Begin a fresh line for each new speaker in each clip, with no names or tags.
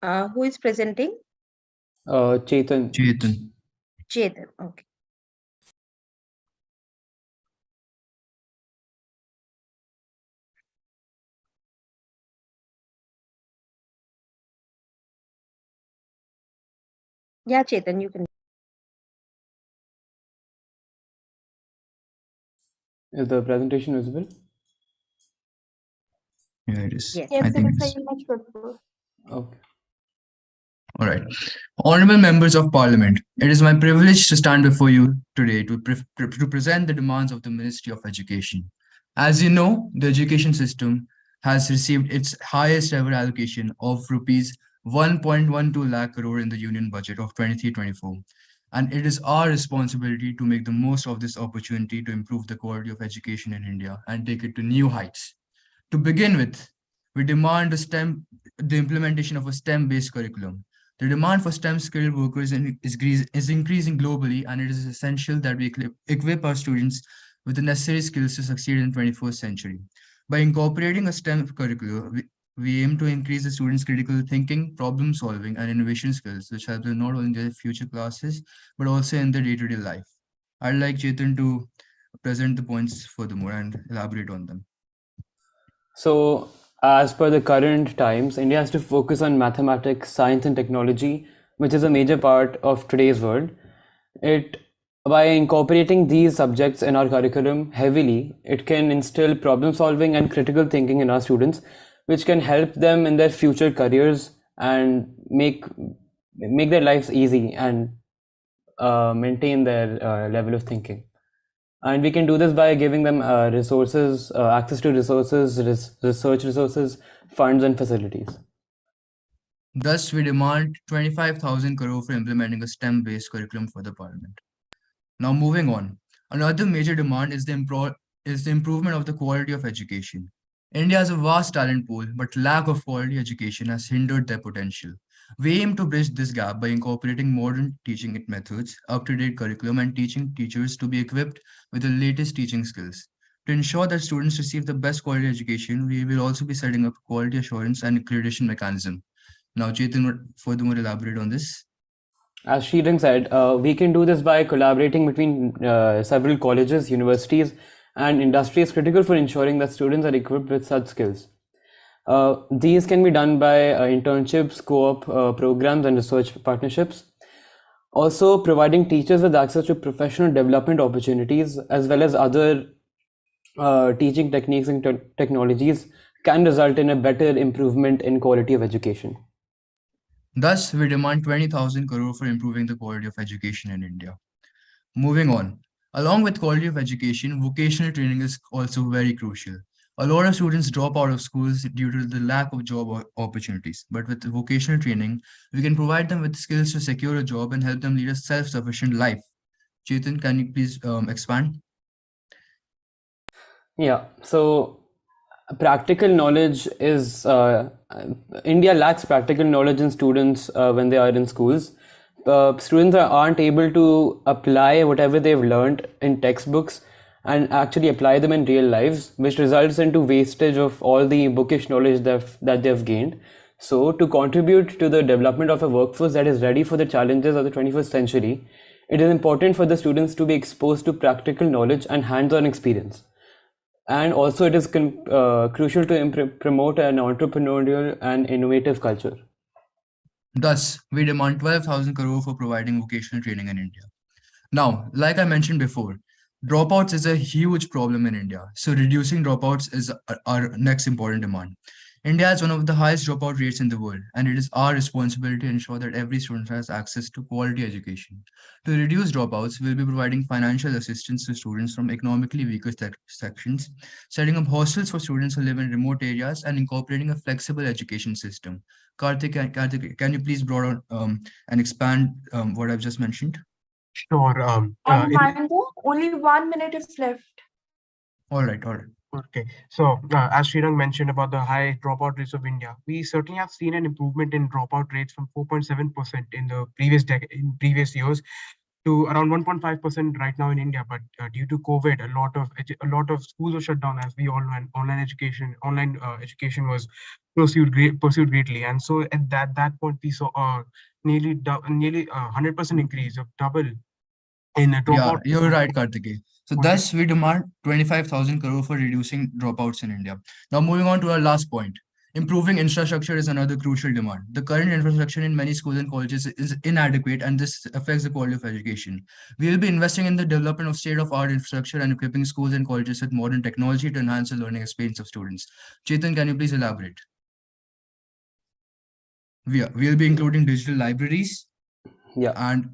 Who is presenting?
Chetan.
Chetan. Okay. Yeah, Chetan, you can.
Is the presentation visible?
Yeah, it is.
Yes.
I think it is.
Okay.
All right. Honorable members of Parliament, it is my privilege to stand before you today to present the demands of the Ministry of Education. As you know, the education system has received its highest ever allocation of rupees 1.12 lakh crore in the Union Budget of 23-24. And it is our responsibility to make the most of this opportunity to improve the quality of education in India and take it to new heights. To begin with, we demand the implementation of a STEM-based curriculum. The demand for STEM skilled workers is increasing globally, and it is essential that we equip our students with the necessary skills to succeed in the 21st century. By incorporating a STEM curriculum, we aim to increase the students' critical thinking, problem solving, and innovation skills, which help them not only in their future classes, but also in their day-to-day life. I'd like Chetan to present the points furthermore and elaborate on them.
So, as per the current times, India has to focus on mathematics, science, and technology, which is a major part of today's world. By incorporating these subjects in our curriculum heavily, it can instill problem solving and critical thinking in our students, which can help them in their future careers and make their lives easy and maintain their level of thinking. And we can do this by giving them resources, access to resources, research resources, funds, and facilities.
Thus, we demand 25,000 crore for implementing a STEM-based curriculum for the Parliament. Now, moving on, another major demand is the improvement of the quality of education. India has a vast talent pool, but lack of quality education has hindered their potential. We aim to bridge this gap by incorporating modern teaching methods, up-to-date curriculum, and teaching teachers to be equipped with the latest teaching skills. To ensure that students receive the best quality education, we will also be setting up a quality assurance and accreditation mechanism. Now, Chetan would furthermore elaborate on this.
As Sridhar said, we can do this by collaborating between several colleges, universities, and industries critical for ensuring that students are equipped with such skills. These can be done by internships, co-op programs, and research partnerships. Also, providing teachers with access to professional development opportunities, as well as other teaching techniques and technologies, can result in a better improvement in quality of education.
Thus, we demand 20,000 crore for improving the quality of education in India. Moving on, along with quality of education, vocational training is also very crucial. A lot of students drop out of schools due to the lack of job opportunities. But with vocational training, we can provide them with skills to secure a job and help them lead a self-sufficient life. Chetan, can you please expand?
Yeah, so practical knowledge is India lacks practical knowledge in students when they are in schools. Students aren't able to apply whatever they've learned in textbooks and actually apply them in real lives, which results into wastage of all the bookish knowledge that they've gained. So, to contribute to the development of a workforce that is ready for the challenges of the 21st century, it is important for the students to be exposed to practical knowledge and hands-on experience. And also, it is crucial to promote an entrepreneurial and innovative culture.
Thus, we demand 12,000 crore for providing vocational training in India. Now, like I mentioned before, dropouts is a huge problem in India. So reducing dropouts is our next important demand. India has one of the highest dropout rates in the world, and it is our responsibility to ensure that every student has access to quality education. To reduce dropouts, we'll be providing financial assistance to students from economically weaker sections, setting up hostels for students who live in remote areas, and incorporating a flexible education system. Karthik, can you please broaden and expand what I've just mentioned?
Sure. Only 1 minute is left.
All right.
Okay. So, as Srirang mentioned about the high dropout rates of India, we certainly have seen an improvement in dropout rates from 4.7% in the previous years to around 1.5% right now in India. But due to COVID, a lot of schools were shut down, as we all know, and online education was pursued greatly. And so at that point, we saw nearly 100% increase of double in a
Yeah,
dropout.
you're right, Kartikeya. So
What
thus we demand 25,000 crore for reducing dropouts in India. Now moving on to our last point. Improving infrastructure is another crucial demand. The current infrastructure in many schools and colleges is inadequate, and this affects the quality of education. We will be investing in the development of state-of-art infrastructure and equipping schools and colleges with modern technology to enhance the learning experience of students. Chetan, can you please elaborate? We'll be including digital libraries,
Yeah.
and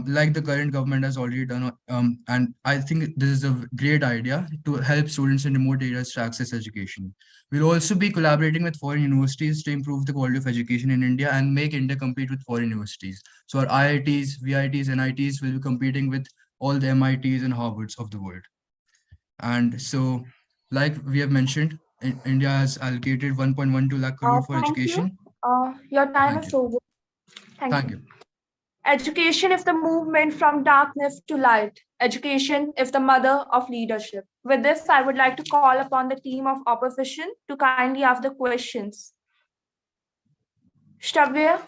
like the current government has already done, and I think this is a great idea to help students in remote areas to access education. We'll also be collaborating with foreign universities to improve the quality of education in India and make India compete with foreign universities. So our IITs, VITs, NITs will be competing with all the MITs and Harvards of the world. And so, like we have mentioned, India has allocated 1.12 lakh crore for
Thank you.
education.
Your time
Thank
is
you.
over. Thank
Thank
you.
you.
Education is the movement from darkness to light. Education is the mother of leadership. With this, I would like to call upon the team of opposition to kindly ask the questions. Shravya?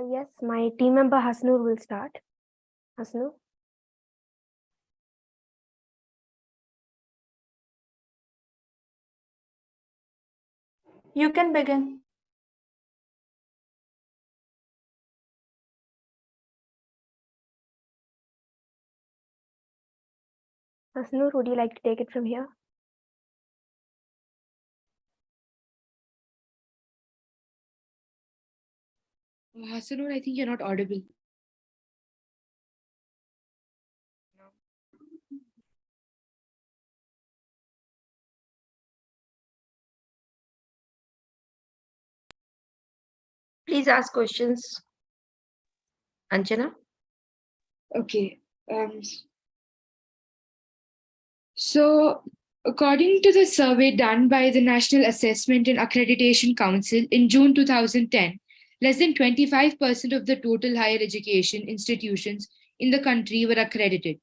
Yes, my team member Hasnur will start. Hasnur?
You can begin.
Hasnur, would you like to take it from here?
Hasanur, I think you're not audible.
Please ask questions. Anjana?
Okay. So, according to the survey done by the National Assessment and Accreditation Council in June 2010, less than 25% of the total higher education institutions in the country were accredited.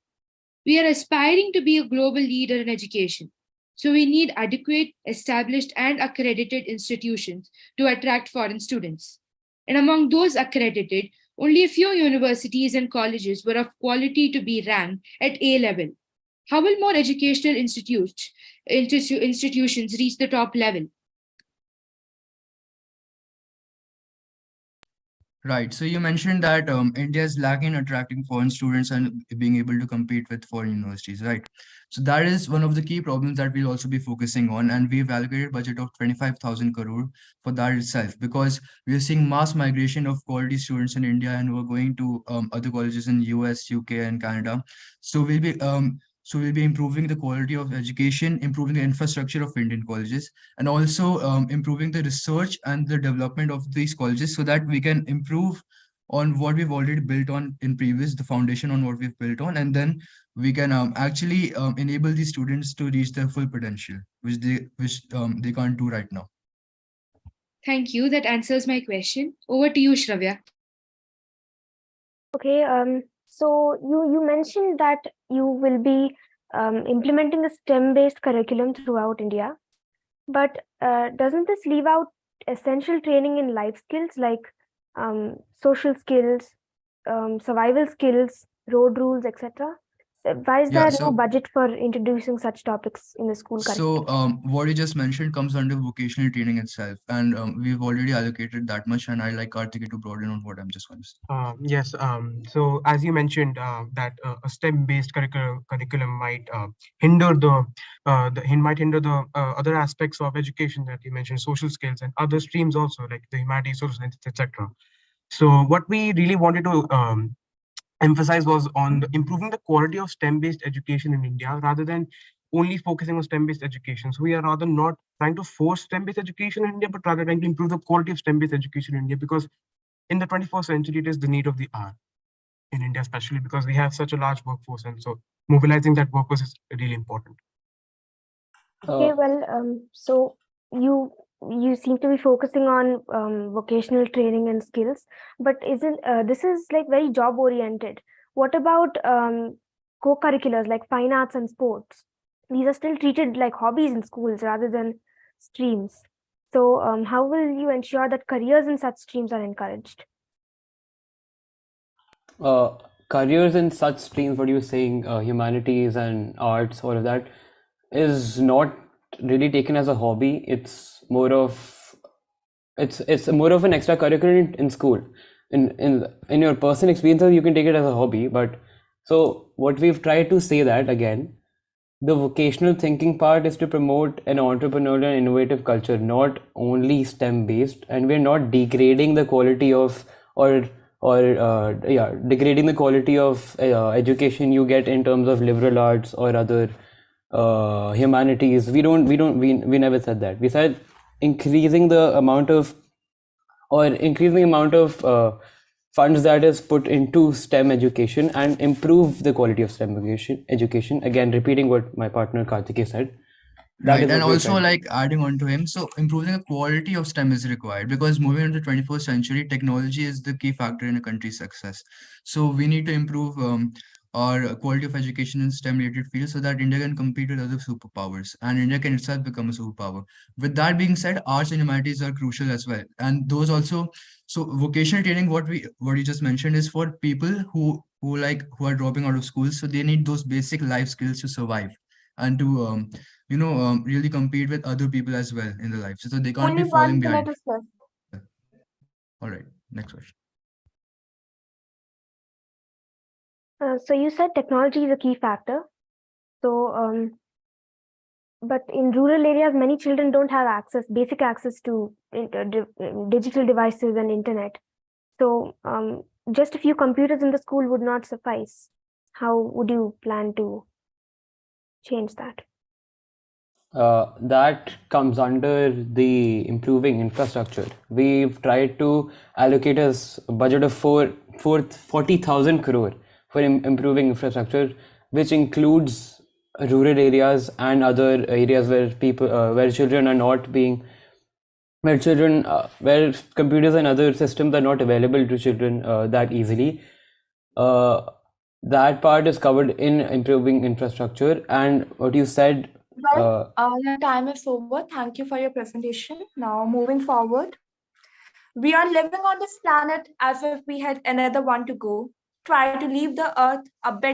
We are aspiring to be a global leader in education. So we need adequate, established, and accredited institutions to attract foreign students. And among those accredited, only a few universities and colleges were of quality to be ranked at A level. How will more educational institutions reach the top level?
Right. So you mentioned that India is lacking in attracting foreign students and being able to compete with foreign universities, right? So that is one of the key problems that we'll also be focusing on, and we've allocated budget of 25,000 crore for that itself, because we are seeing mass migration of quality students in India and who are going to other colleges in US, UK, and Canada. So we'll be improving the quality of education, improving the infrastructure of Indian colleges, and also improving the research and the development of these colleges so that we can improve on what we've already built on in previous, the foundation on what we've built on, and then we can actually enable these students to reach their full potential, which they can't do right now.
Thank you. That answers my question. Over to you, Shravya.
Okay, so you mentioned that you will be implementing a STEM-based curriculum throughout India, but doesn't this leave out essential training in life skills like social skills, survival skills, road rules, etc.? Why is
Yeah,
there no budget for introducing such topics in the school curriculum?
so what you just mentioned comes under vocational training itself, and we've already allocated that much, and I'd like Karthikeya to broaden on what I'm just going to say.
Yes. So as you mentioned, that a STEM-based curriculum might hinder the other aspects of education that you mentioned, social skills and other streams also, like the humanities, social sciences, etc. So what we really wanted to emphasize was on improving the quality of STEM-based education in India rather than only focusing on STEM-based education. So we are rather not trying to force STEM-based education in India, but rather trying to improve the quality of STEM-based education in India, because in the 21st century, it is the need of the hour in India, especially because we have such a large workforce. And so mobilizing that workforce is really important.
Okay, well, so you seem to be focusing on vocational training and skills, but isn't this is like very job oriented? What about co-curriculars like fine arts and sports? These are still treated like hobbies in schools rather than streams. So how will you ensure that careers in such streams are encouraged?
Careers in such streams, what you're saying, humanities and arts, all of that, is not really taken as a hobby. It's more of an extracurricular in school. In your personal experiences, you can take it as a hobby. But so what we've tried to say that again, the vocational thinking part is to promote an entrepreneurial and innovative culture, not only STEM based, and we're not degrading the quality of degrading the quality of education you get in terms of liberal arts or other humanities. We never said that. We said increasing the amount of funds that is put into STEM education and improve the quality of STEM education. Again, repeating what my partner Karthikeya said. That
Right,
is
and
what we're
also
trying to do.
like adding on to him, so improving the quality of STEM is required because moving into the 21st century, technology is the key factor in a country's success. So we need to improve our quality of education in STEM related fields so that India can compete with other superpowers and India can itself become a superpower. With that being said, arts and humanities are crucial as well, and those also. So vocational training, what you just mentioned, is for people who are dropping out of school, so they need those basic life skills to survive and to really compete with other people as well in their life. So they can't be
Only
falling
1 minute
behind.
is left.
All right, next question.
So you said technology is a key factor. So but in rural areas, many children don't have basic access to digital devices and internet. So just a few computers in the school would not suffice. How would you plan to change that?
That comes under the improving infrastructure. We've tried to allocate a budget of 40,000 crore for improving infrastructure, which includes rural areas and other areas where where children are not being, where computers and other systems are not available to children that easily. That part is covered in improving infrastructure. And what you said,
Well, your time is over. Thank you for your presentation. Now, moving forward, we are living on this planet as if we had another one to go. Try to leave the earth a better